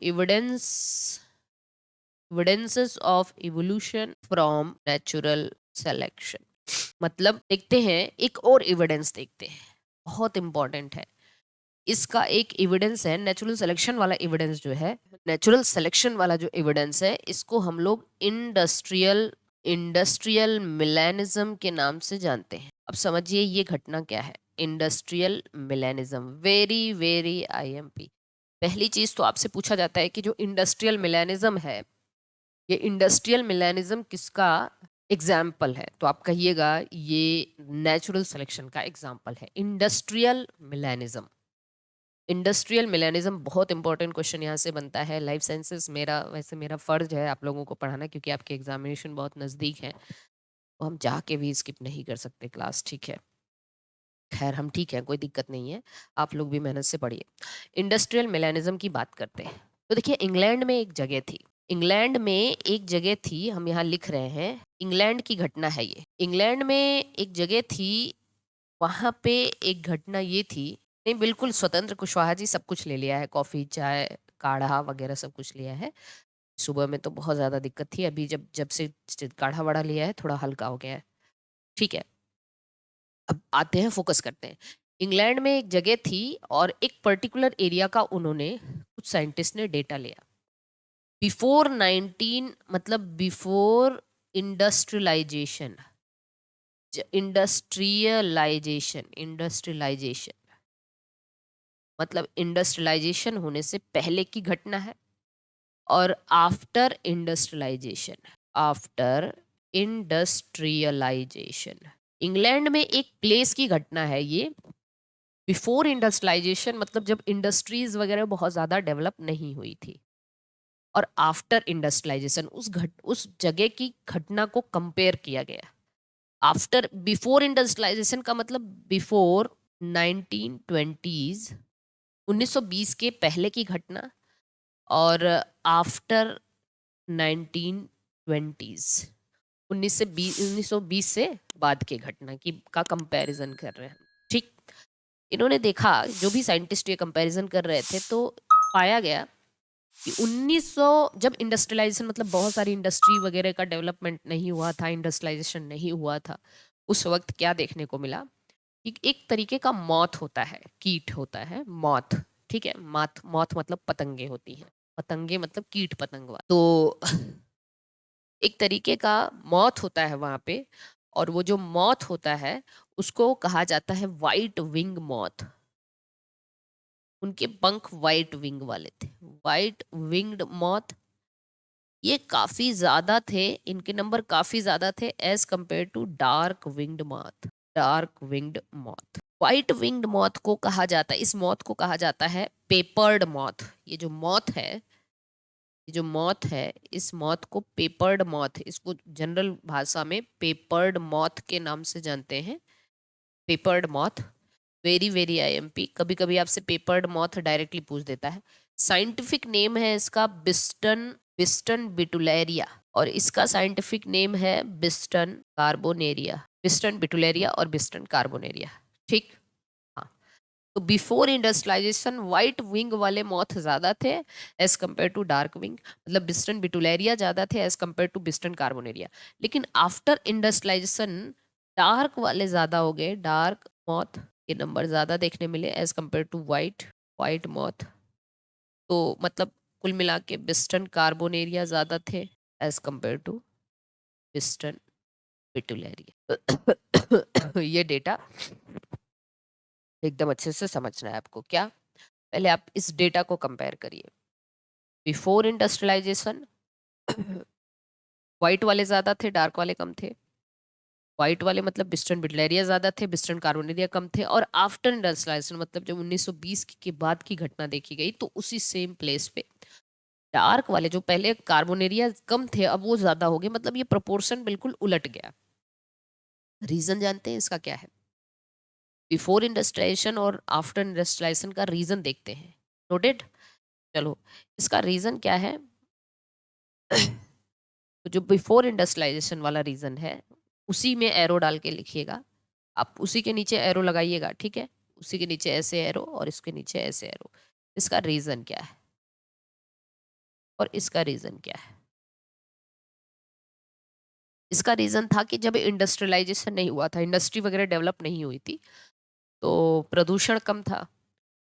Evidence evidences of evolution from natural selection, मतलब देखते हैं एक और एविडेंस देखते हैं, बहुत इंपॉर्टेंट है। इसका एक एविडेंस है नेचुरल सिलेक्शन वाला एविडेंस जो है, नेचुरल सिलेक्शन वाला जो एविडेंस है, इसको हम लोग इंडस्ट्रियल मिलेनिज्म के नाम से जानते हैं। अब समझिए ये घटना क्या है। Industrial मिलेनिज्म, very very IMP. पहली चीज तो आपसे पूछा जाता है कि जो इंडस्ट्रियल मिलेनिज्म है, ये इंडस्ट्रियल मिलेनिज्म किसका एग्जाम्पल है, तो आप कहिएगा ये नेचुरल सिलेक्शन का एग्जाम्पल है। इंडस्ट्रियल मिलेनिज्म बहुत इंपॉर्टेंट क्वेश्चन यहाँ से बनता है। लाइफ साइंसेस मेरा फर्ज है आप लोगों को पढ़ाना, क्योंकि आपके एग्जामिनेशन बहुत नज़दीक है, तो हम चाह के भी स्किप नहीं कर सकते क्लास, ठीक है। खैर हम ठीक है, कोई दिक्कत नहीं है, आप लोग भी मेहनत से पढ़िए। इंडस्ट्रियल मिलेनिज्म की बात करते हैं, तो देखिए इंग्लैंड में एक जगह थी, हम यहाँ लिख रहे हैं, इंग्लैंड की घटना है ये। इंग्लैंड में एक जगह थी, वहां पे एक घटना ये थी, नहीं बिल्कुल स्वतंत्र कुशवाहा जी सब कुछ ले लिया है, कॉफी चाय काढ़ा वगैरह सब कुछ लिया है। सुबह में तो बहुत ज्यादा दिक्कत थी, अभी जब जब से काढ़ा वाढ़ा लिया है थोड़ा हल्का हो गया है, ठीक है। अब आते हैं, फोकस करते हैं। इंग्लैंड में एक जगह थी और एक पर्टिकुलर एरिया का उन्होंने, कुछ साइंटिस्ट ने डेटा लिया बिफोर 19, मतलब बिफोर इंडस्ट्रियलाइजेशन, इंडस्ट्रियलाइजेशन मतलब इंडस्ट्रियलाइजेशन होने से पहले की घटना है, और आफ्टर इंडस्ट्रियलाइजेशन इंग्लैंड में एक प्लेस की घटना है ये। बिफोर इंडस्ट्रियलाइजेशन मतलब जब इंडस्ट्रीज वगैरह बहुत ज्यादा डेवलप नहीं हुई थी, और आफ्टर इंडस्ट्रियलाइजेशन उस जगह की घटना को कंपेयर किया गया। आफ्टर बिफोर इंडस्ट्रियलाइजेशन का मतलब बिफोर 1920s, 1920 के पहले की घटना, और आफ्टर 1920s, 1920 से बाद के घटना की का कंपैरिजन कर रहे हैं, ठीक। इन्होंने देखा, जो भी साइंटिस्ट ये कंपैरिजन कर रहे थे, तो पाया गया कि 1900, जब इंडस्ट्रियलाइजेशन मतलब बहुत सारी इंडस्ट्री वगैरह का डेवलपमेंट नहीं हुआ था, इंडस्ट्रियलाइजेशन नहीं हुआ था, उस वक्त क्या देखने को मिला कि एक तरीके का मॉथ होता है, कीट होता है, मॉथ, ठीक है। मॉथ मतलब पतंगे होती हैं, पतंगे मतलब कीट पतंग, तो एक तरीके का मॉथ होता है वहां पे, और वो जो मॉथ होता है उसको कहा जाता है वाइट विंग मॉथ। उनके पंख वाइट विंग वाले थे, वाइट विंग्ड मॉथ। ये काफी ज्यादा थे, इनके नंबर काफी ज्यादा थे as compared to dark winged moth. White winged moth को कहा जाता है, इस मॉथ को कहा जाता है पेपर्ड मॉथ। ये जो मॉथ है, इस मॉथ को पेपर्ड मॉथ, इसको जनरल भाषा में पेपर्ड मॉथ के नाम से जानते हैं। Peppered moth, very very IMP. कभी कभी आपसे पेपर्ड मॉथ डायरेक्टली पूछ देता है। साइंटिफिक नेम है इसका बिस्टन बिटुलेरिया, और इसका साइंटिफिक नेम है बिस्टन बिटुलेरिया और बिस्टन कार्बोनेरिया, ठीक। हाँ, तो बिफोर इंडस्ट्रियलाइजेशन व्हाइट विंग वाले मॉथ ज्यादा थे as compared to dark wing, मतलब बिस्टन बिटुलेरिया ज्यादा थे as compared to Biston carbonaria. लेकिन आफ्टर इंडस्ट्रियलाइजेशन डार्क वाले ज्यादा हो गए, डार्क मॉथ के नंबर ज्यादा देखने मिले as compared to white moth. तो मतलब कुल मिला के बिस्टन कार्बोनेरिया ज्यादा थे as compared to Biston betularia. ये डेटा एकदम अच्छे से समझना है आपको। क्या, पहले आप इस डेटा को कंपेयर करिए। बिफोर इंडस्ट्रियलाइजेशन व्हाइट वाले ज्यादा थे, डार्क वाले कम थे। व्हाइट वाले मतलब बिस्टन बिटलेरिया ज्यादा थे, बिस्टन कार्बोनेरिया कम थे। और आफ्टर इंडस्ट्रियलाइजेशन मतलब जब 1920 के बाद की घटना देखी गई, तो उसी सेम प्लेस पे डार्क वाले, जो पहले कार्बोनेरिया कम थे, अब वो ज्यादा हो गए, मतलब ये प्रोपोर्शन बिल्कुल उलट गया। रीजन जानते हैं इसका क्या है? बिफोर इंडस्ट्रियलाइजेशन और आफ्टर इंडस्ट्रियलाइजेशन का रीजन देखते हैं। नोटेड, चलो इसका रीजन क्या है। तो जो बिफोर इंडस्ट्रियलाइजेशन वाला रीजन है, उसी में एरो डाल के लिखिएगा, आप उसी के नीचे एरो लगाइएगा, ठीक है। उसी के नीचे ऐसे एरो और इसके नीचे ऐसे एरो। इसका रीजन क्या है? और इसका रीज़न क्या है? इसका रीज़न था कि जब इंडस्ट्रियलाइज़ेशन नहीं हुआ था, इंडस्ट्री वगैरह डेवलप नहीं हुई थी, तो प्रदूषण कम था।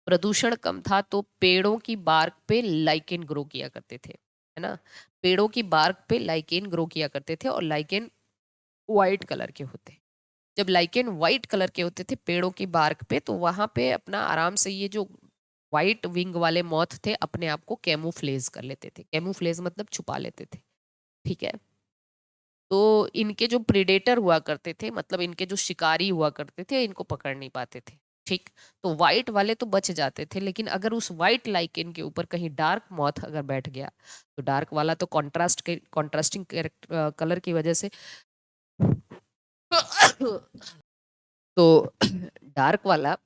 प्रदूषण कम था तो पेड़ों की बार्क पे लाइकेन ग्रो किया करते थे, है ना? पेड़ों की बार्क पे लाइकेन ग्रो किया करते थे और लाइकेन व्हाइट कलर के होते। जब लाइकेन व्हाइट कलर के होते थे पेड़ों की बार्क पे, तो वहां पे अपना आराम से ये जो व्हाइट विंग वाले मॉथ थे अपने आप को कैमोफ्लेज कर लेते थे। कैमोफ्लेज मतलब छुपा लेते थे, ठीक है? तो इनके जो प्रेडेटर हुआ करते थे, मतलब इनके जो शिकारी हुआ करते थे, इनको पकड़ नहीं पाते थे, ठीक? तो व्हाइट वाले तो बच जाते थे, लेकिन अगर उस व्हाइट लाइकेन के ऊपर कहीं डार्क मॉथ अगर बैठ गया, तो डार्क वाला तो कॉन्ट्रास्टिंग कलर की वजह से तो डार्क वाला,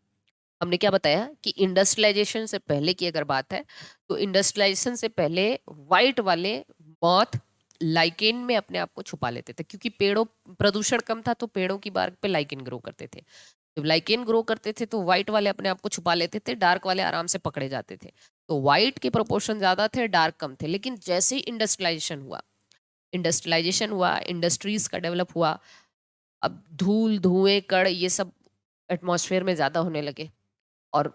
हमने क्या बताया कि इंडस्ट्रियलाइजेशन से पहले की अगर बात है, तो इंडस्ट्रियलाइजेशन से पहले व्हाइट वाले मॉथ लाइकेन में अपने आप को छुपा लेते थे, क्योंकि पेड़ों प्रदूषण कम था तो पेड़ों की बार्क पे लाइकेन ग्रो करते थे। जब लाइकेन ग्रो करते थे तो व्हाइट वाले अपने आप को छुपा लेते थे, डार्क वाले आराम से पकड़े जाते थे। तो व्हाइट के प्रोपोर्शन ज्यादा थे, डार्क कम थे। लेकिन जैसे ही इंडस्ट्रियलाइजेशन हुआ, इंडस्ट्रीज का डेवलप हुआ, अब धूल धुएं कण ये सब एटमॉस्फेयर में ज्यादा होने लगे। और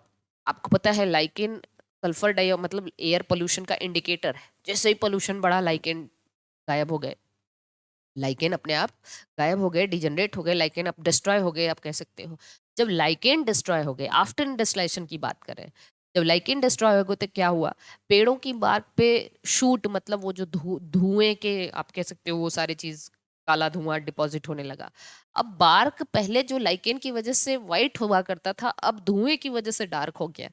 आपको पता है लाइकेन सल्फर डाई मतलब एयर पोल्यूशन का इंडिकेटर है। जैसे ही पोल्यूशन बढ़ा लाइकेन गायब हो गए, लाइकेन अपने आप गायब हो गए, डिजनरेट हो गए, लाइकेन अब डिस्ट्रॉय हो गए, आप कह सकते हो। जब लाइकेन डिस्ट्रॉय हो गए, आफ्टर इंडस्ट्रियलाइजेशन की बात करें, जब लाइकेन डिस्ट्रॉय हो गए तो क्या हुआ? पेड़ों की बार्क पे शूट मतलब वो जो धुएं के आप कह सकते हो वो सारी चीज, काला धुआं डिपॉजिट होने लगा। अब बार्क पहले जो लाइकेन की वजह से व्हाइट हुआ करता था, अब धुएं की वजह से डार्क हो गया।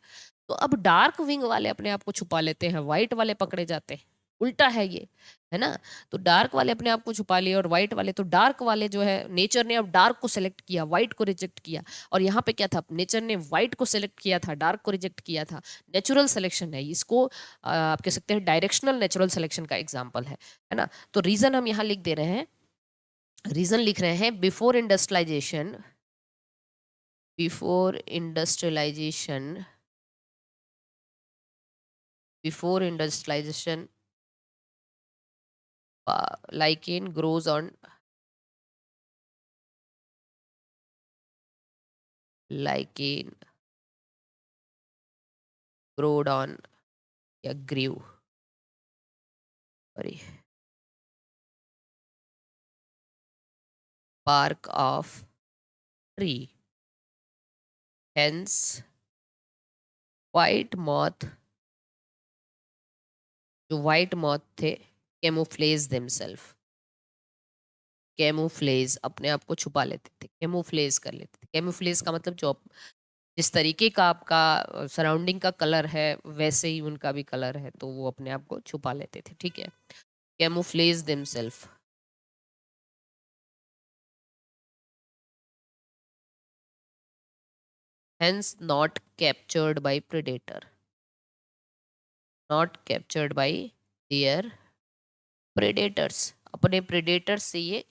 तो अब डार्क विंग वाले अपने आप को छुपा लेते हैं, व्हाइट वाले पकड़े जाते हैं। उल्टा है ये, है ना? तो डार्क वाले अपने आप को छुपा लिए और व्हाइट वाले, तो डार्क वाले जो है नेचर ने अब डार्क को सेलेक्ट किया, व्हाइट को रिजेक्ट किया। और यहाँ पे क्या था, नेचर ने व्हाइट को सेलेक्ट किया था, डार्क को रिजेक्ट किया था। नेचुरल सिलेक्शन है इसको, आप कह सकते हैं डायरेक्शनल नेचुरल सिलेक्शन का एग्जाम्पल है ना? तो रीजन हम यहाँ लिख दे रहे हैं, रीजन लिख रहे हैं before industrialisation lichen grows on lichen growed on या grew, sorry, bark of tree. Hence, white moth, जो white moth थे, camouflage themselves, कैमोफ्लेज अपने आप को छुपा लेते थे, कैमोफ्लेज कर लेते थे। कैमोफ्लेज का मतलब जो जिस तरीके का आपका सराउंडिंग का कलर है वैसे ही उनका भी कलर है, तो वो अपने आप को छुपा लेते थे, ठीक है? Camouflage themselves, hence not captured by predator, not captured by their predators, अपने predators से ये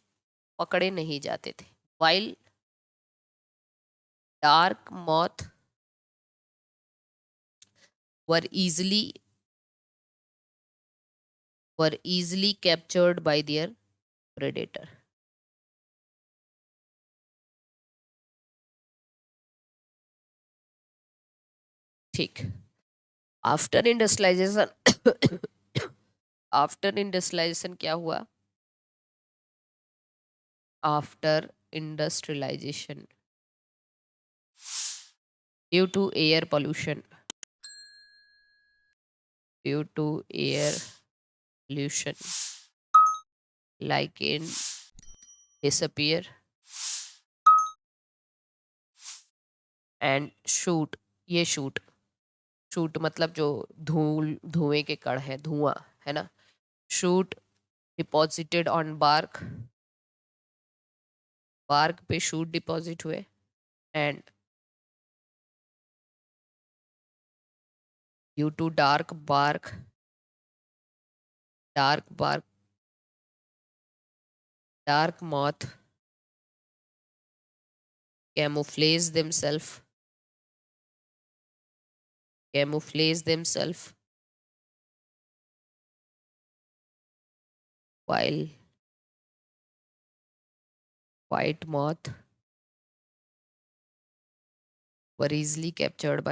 पकड़े नहीं जाते थे। while dark moth were easily captured by their predator. ठीक, आफ्टर इंडस्ट्रियलाइजेशन आफ्टर इंडस्ट्रियलाइजेशन क्या हुआ? After industrialisation due to air pollution, due to air pollution, lichen disappear and shoot, ये शूट मतलब जो धुएं के कण है, धुआं, है ना? Soot deposited on bark, bark पे शूट डिपॉजिट हुए and due to dark bark dark moth camouflage themselves camouflage themselves while white moth were easily captured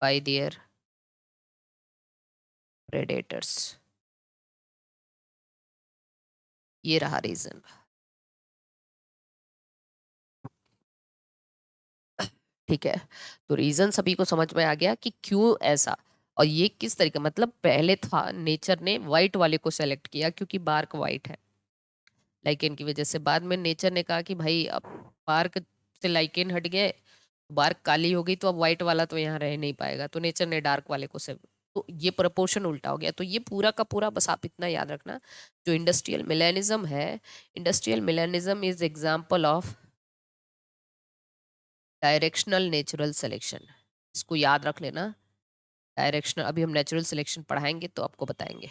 by their predators. ये रहा रीजन। ठीक है, तो रीजन सभी को समझ में आ गया कि क्यों ऐसा, और ये किस तरीके, मतलब पहले था नेचर ने वाइट वाले को सेलेक्ट किया क्योंकि बार्क वाइट है लाइकेन की वजह से। बाद में नेचर ने कहा कि भाई अब बार्क से लाइकेन हट गए, बार्क काली हो गई, तो अब वाइट वाला तो यहाँ रह नहीं पाएगा, तो नेचर ने डार्क वाले को से, तो ये प्रपोर्शन उल्टा हो गया। तो ये पूरा का पूरा बस आप इतना याद रखना, जो इंडस्ट्रियल मिलेनिज्म है, industrial मिलेनिज्म is example of directional natural selection. इसको याद रख लेना, डायरेक्शनल, अभी हम नेचुरल सिलेक्शन पढ़ाएंगे तो आपको बताएंगे।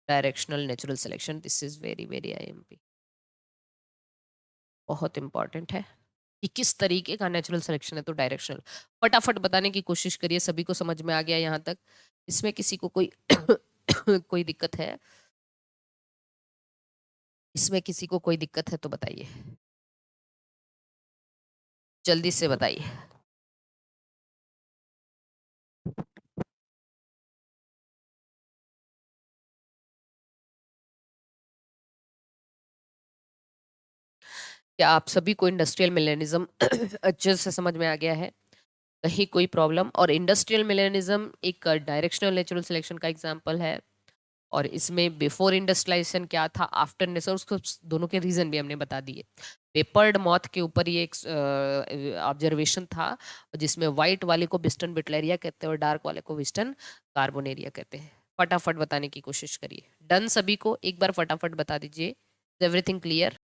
Directional natural selection, this is very very IMP, बहुत इंपॉर्टेंट है कि किस तरीके का नेचुरल सिलेक्शन है। तो डायरेक्शनल फटाफट बताने की कोशिश करिए, सभी को समझ में आ गया यहाँ तक? इसमें किसी को कोई कोई दिक्कत है? इसमें किसी को कोई दिक्कत है तो बताइए, जल्दी से बताइए। क्या आप सभी को इंडस्ट्रियल मिलेनिज्म अच्छे से समझ में आ गया है? कहीं कोई प्रॉब्लम? और इंडस्ट्रियल मिलेनिज्म एक डायरेक्शनल नेचुरल सिलेक्शन का एग्जांपल है, और इसमें बिफोर इंडस्ट्रियलाइजेशन क्या था, आफ्टर इंडस्ट्रियल, उसको दोनों के रीजन भी हमने बता दिए। पेपर्ड मॉथ के ऊपर ये एक ऑब्जर्वेशन था, जिसमें व्हाइट वाले को बिस्टन बिटलेरिया कहते हैं और डार्क वाले को विस्टन कार्बोनेरिया कहते हैं। फटाफट बताने की कोशिश करिए। डन सभी को? एक बार फटाफट बता दीजिए। Everything clear?